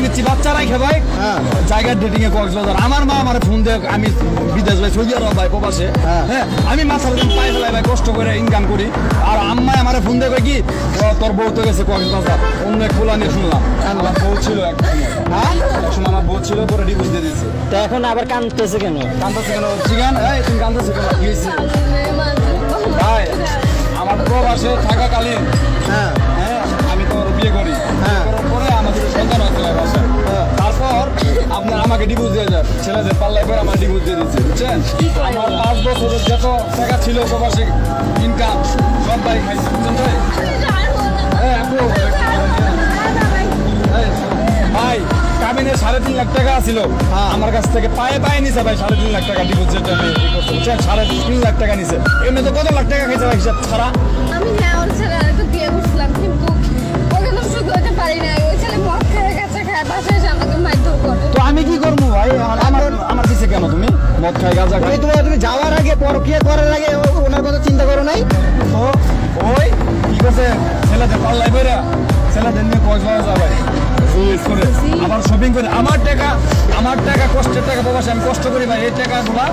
বিচ্ছি বাচ্চা রাখে ভাই জায়গার ডেটিং এ কক্সবাজার। আমার মা আমার ফোন দিয়ে, আমি বিদেশ ভাই সৌদি আরব ভাই প্রবাসে, হ্যাঁ আমি মাথার দিন পায়ে ফেলাই ভাই, কষ্ট করে ইনকাম করি। আর আম্মাই আমার ফোন দিয়ে কই কি তোর বউ তো গেছে কক্সবাজার, অন্য এক পোলা নিয়ে শুনলাম। আমার বউ ছিল এক সময়, আমার বউ ছিল, পরে ডিভোর্স দিয়ে দিয়েছে। তো এখন আবার কাঁদতেছে কেন? কান্দতেছে কেন চিগান? এই তুমি কান্দতেছে কেন? কি হয়েছে ভাই? আমার প্রবাসে থাকাকালীন হ্যাঁ আমি তো বিয়ে করি, করার পরে আমাদের সন্তান হচ্ছে বাসায়। তারপর আপনার আমাকে ডিভোর্স দিয়ে যান, ছেলেদের পাল্লায় করে আমার ডিভোর্স দিয়ে দিচ্ছে, বুঝছেন? আমার 5 বছরের যত টাকা ছিল প্রবাসে ইনকাম সব ভাই খাইছে, বুঝছেন ভাই? ভাই কাবিনের 3.5 লাখ টাকা ছিল আমার কাছ থেকে, পায়ে পায়ে নিছে ভাই 3.5 লাখ টাকা ডিভোর্স, যেটা আমি বুঝছেন 3.5 লাখ টাকা নিছে। এমনি তো কত লাখ টাকা খাইছে ভাই হিসাব ছাড়া। আমি হ্যাঁ ওর ছেলে আরেকটা বিয়ে করছিলাম, কিন্তু ওকে তো সুখ হতে পারি না। ওই ছেলে মদ খায়, কাঁচা খায়, বাসায় এসে আমাকে মারধর করে। তো আমি কি করবো ভাই? আমার দিছে কেন তুমি? মদ খাই, গাঁজা খাই। তুমি যাওয়ার আগে পরকিয়া করার আগে ওনার কথা চিন্তা করো নাই? তো ওই কি করছে, ছেলেদের পাল্লাই বেরা ছেলেদের নিয়ে কক্সবাজার যাবে করে, আবার শপিং করে। আমার টাকা কষ্টের টাকা প্রবাসে আমি কষ্ট করি ভাই, এই টাকাগুলা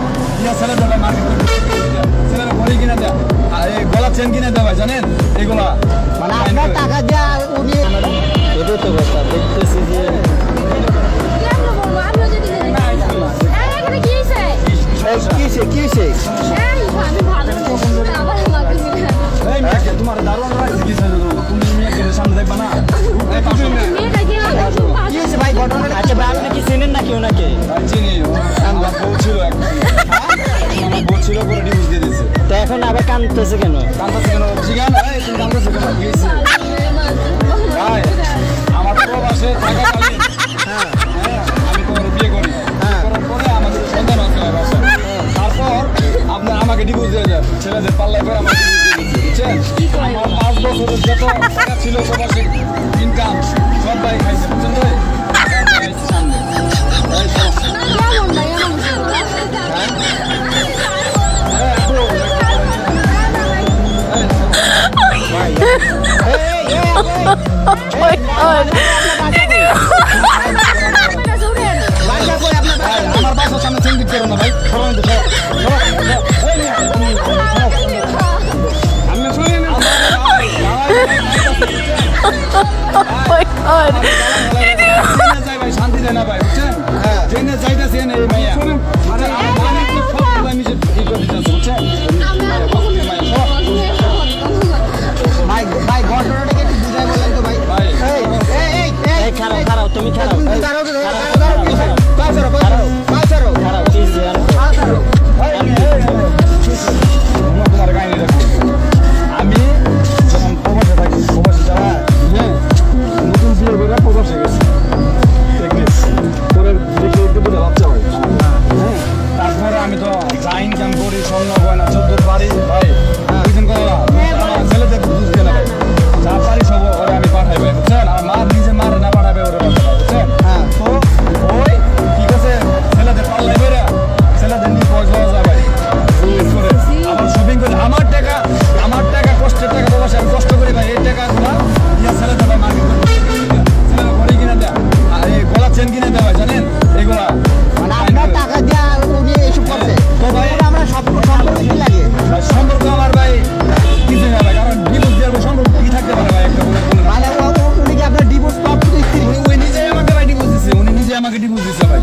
ইয়া ছেলেদের ভাই মার্কেট করে ছেলেরা ঘড়ি কিনে দেয়, আর এই গলা চেন কিনে দেয় ভাই, জানেন এইগুলা মানে আপনার টাকা দেওয়া উনি, এটাই তো কথা দেখতেছি যে কেমন বলবো? আমিও যদি এখানে কি হয়েছে? কিসে আমি ভালো আবার আমাকে মিলে এই মেয়েকে তোমার দারুণ লাগছে কি ছেলে, তুমি মেয়েকে সামনে দেখবা না? এই পাশে মেয়েটা কি হবে? কি হয়েছে ভাই ঘটনাটা? আচ্ছা ভাই আপনি কি চেনেন নাকি ওনাকে? চিনি, আমার বউ ছিল এক, আমার বউ ছিল, পরে ডিভোর্স দিয়ে দিয়েছে। তো এখন আবার কাঁদতেছে কেন? কান্দতেছে কেন চিগান? এই তুমি কান্দতেছে কেন? কি হয়েছে ভাই? আমার প্রবাসে থাকাকালীন আমি তো বিয়ে করি, করার পরে আমাদের সন্তান হচ্ছে বাসায়। তারপর আপনার আমাকে ডিভোর্স দিয়ে যান, ছেলেদের পাল্লায় করে আমার ডিভোর্স দিয়ে দিচ্ছে, বুঝছেন? আমার 5 বছরের যত টাকা ছিল প্রবাসে ইনকাম সব ভাই খাইছে, বুঝছেন ভাই? সামনে এই চলো। কেমন ভাই এমন আমার বাসার সামনে চিন্তিত করো না ভাই, সবাই তো আমি শুনি না যাই ভাই, শান্তি দেয় না ভাই, বুঝছেন? ট্রেনে যাইতেছেন এই ভাইয়া মানে আমি যে ই করে দিতেছি, বুঝছেন? ভাই ঘটনাটাকে একটু বুঝাই বলেন তো ভাই। ভাই এই খারাপ তুমি খারাপ তোমার কাহিনী দেখো, আমি যখন প্রবাসে থাকি, প্রবাসে যাওয়া নতুন বিয়ে করে প্রবাসে গেছি, পরে দেখে দুটো বাচ্চা হয়। হ্যাঁ তারপরে আমি তো যা ইনকাম করি, স্বর্ণ গয়না 14 বাড়ি ভাই, বুঝছেন কথা? আমার ছেলেদের বুঝতে না ভাই, যা পারি সব ওরে আমি পাঠাই ভাই, বুঝছেন? আমার মা নিজে মারে না পাঠাবে, ওরে পাঠাবে, বুঝছেন? তো ওই কি করছে, ছেলেদের পাল্লাই বেরা ছেলেদের নিয়ে কক্সবাজার যায় ভাই, করে আবার শপিং করে। আমার টাকা কষ্টের টাকা প্রবাসে আমি কষ্ট করি ভাই, এই টাকাগুলা ইয়া ছেলেদের ভাই মার্কেট করে ছেলেরা ঘড়ি কিনে দেয়, আর এই গলা চেন কিনে দেয় ভাই, জানেন এইগুলা? মানে আপনার টাকা দেওয়া উনি এসব করছে। তো ভাই আমরা সম্পর্ক কি লাগে? ভাই সম্পর্ক আমার ভাই কিছু না ভাই, কারণ ডিভোর্স দেওয়ার সম্পর্ক কি থাকতে পারে ভাই? একটা বলে মানে উনি কি আপনার ডিভোর্স প্রাপ্ত স্ত্রী? উনি নিজেই আমাকে ভাই ডিভোর্স দিচ্ছে, উনি নিজে আমাকে ডিভোর্স দিচ্ছে ভাই।